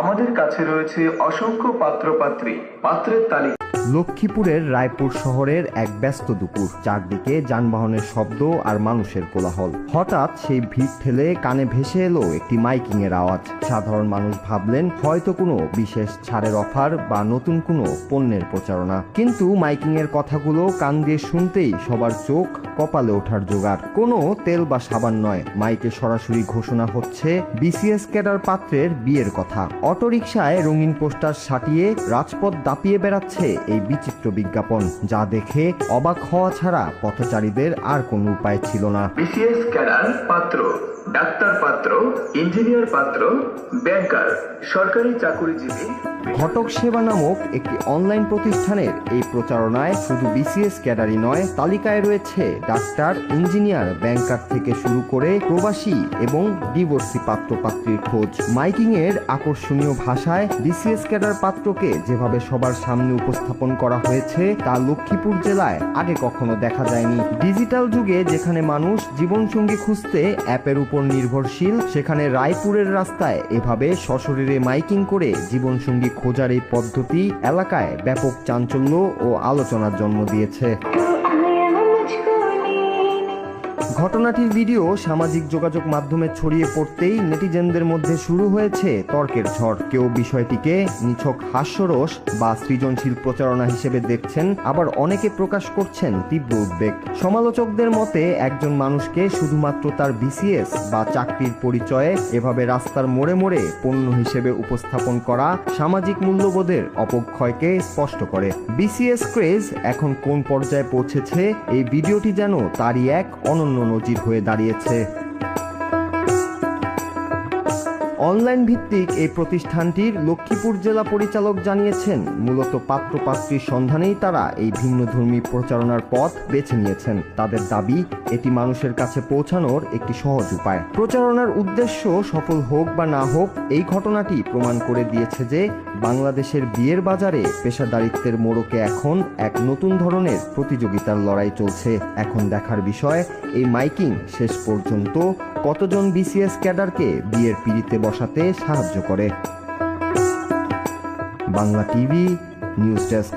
আমাদের কাছে রয়েছে অসংখ্য পাত্রপাত্রী, পাত্রের তালিকা। লক্ষ্মীপুরের রায়পুর শহরের এক ব্যস্ত দুপুর, চারদিকে যানবাহনের শব্দ আর মানুষের কোলাহল। হঠাৎ সেই ভিড় ঠেলে কানে ভেসে এলো একটি মাইকিং এর আওয়াজ। সাধারণ মানুষ ভাবলেন হয়তো কোনো বিশেষ ছাড়ের অফার বা নতুন কোনো পণ্যের প্রচারণা, কিন্তু মাইকিং এর কথাগুলো কান দিয়ে শুনতেই সবার চোখ কপালে ওঠার জোগাড়। কোনো তেল বা সাবান নয়, মাইকে সরাসরি ঘোষণা হচ্ছে বিসিএস ক্যাডার পাত্রের বিয়ের কথা। অটোরিকশায় রঙিন পোস্টার সাটিয়ে রাজপথ দাপিয়ে বেড়াচ্ছে এই বিচিত্র বিজ্ঞাপন, যা দেখে অবাক হওয়া ছাড়া পথচারীদের আর কোনো উপায় ছিল না। বিসিএস ক্যাডার পাত্র, ডাক্তার পাত্র, ইঞ্জিনিয়ার পাত্র, ব্যাংকার, সরকারি চাকুরিজীবী। ঘটক সেবা নামক একটি অনলাইন প্রতিষ্ঠানের এই প্রচারণায় শুধু বিসিএস ক্যাডারই নয়, তালিকায় রয়েছে ডাক্তার, ইঞ্জিনিয়ার, ব্যাংকার থেকে শুরু করে প্রবাসী এবং ডিভোর্সি পাত্রপাত্রীর খোঁজ। মাইকিং এর আকর্ষণীয় ভাষায় বিসিএস ক্যাডার পাত্রকে যেভাবে সবার সামনে উপস্থাপন করা হয়েছে তা লক্ষ্মীপুর জেলায় আগে কখনো দেখা যায়নি। ডিজিটাল যুগে যেখানে মানুষ জীবনসঙ্গী খুঁজতে অ্যাপের উপর নির্ভরশীল, সেখানে রায়পুরের রাস্তায় এভাবে সশরীরে মাইকিং করে জীবনসঙ্গী খোঁজার এই পদ্ধতি এলাকায় ব্যাপক চাঞ্চল্য ও আলোচনার জন্ম দিয়েছে। ঘটনাটির ভিডিও সামাজিক যোগাযোগ মাধ্যমে ছড়িয়ে পড়তেই নেটিজেনদের মধ্যে শুরু হয়েছে তর্কের ঝড়। কেউ বিষয়টিকে নিছক হাস্যরস বা সৃজনশীল প্রচারণা হিসেবে দেখছেন, আবার অনেকে প্রকাশ করছেন তীব্র উদ্বেগ। সমালোচকদের মতে একজন মানুষকে শুধুমাত্র তার বিসিএস বা চাকরির পরিচয়ে এভাবে রাস্তার মোড়ে মোড়ে পণ্য হিসেবে উপস্থাপন করা সামাজিক মূল্যবোধের অপক্ষয়কে স্পষ্ট করে। বিসিএস ক্রেজ এখন কোন পর্যায়ে পৌঁছেছে, এই ভিডিওটি যেন তারই এক অনন্য নজির হয়ে দাঁড়িয়েছে। অনলাইন ভিত্তিক এই প্রতিষ্ঠানটির লক্ষ্মীপুর জেলা পরিচালক জানিয়েছেন, মূলত পাত্রপাত্রীর সন্ধানেই তারা এই ভিন্নধর্মী প্রচারণার পথ বেছে নিয়েছেন। তাদের দাবি এটি মানুষের কাছে পৌঁছানোর একটি সহজ উপায়। প্রচারণার উদ্দেশ্য সফল হোক বা না হোক, এই ঘটনাটি প্রমাণ করে দিয়েছে যে বাংলাদেশের বিয়ের বাজারে পেশাদারিত্বের মোড়কে এখন এক নতুন ধরনের প্রতিযোগিতার লড়াই চলছে। এখন দেখার বিষয় এই মাইকিং শেষ পর্যন্ত কতজন বিসিএস ক্যাডারকে বিয়ের পিঁড়িতে বসাতে সাহায্য করে। Bangla TV news desk.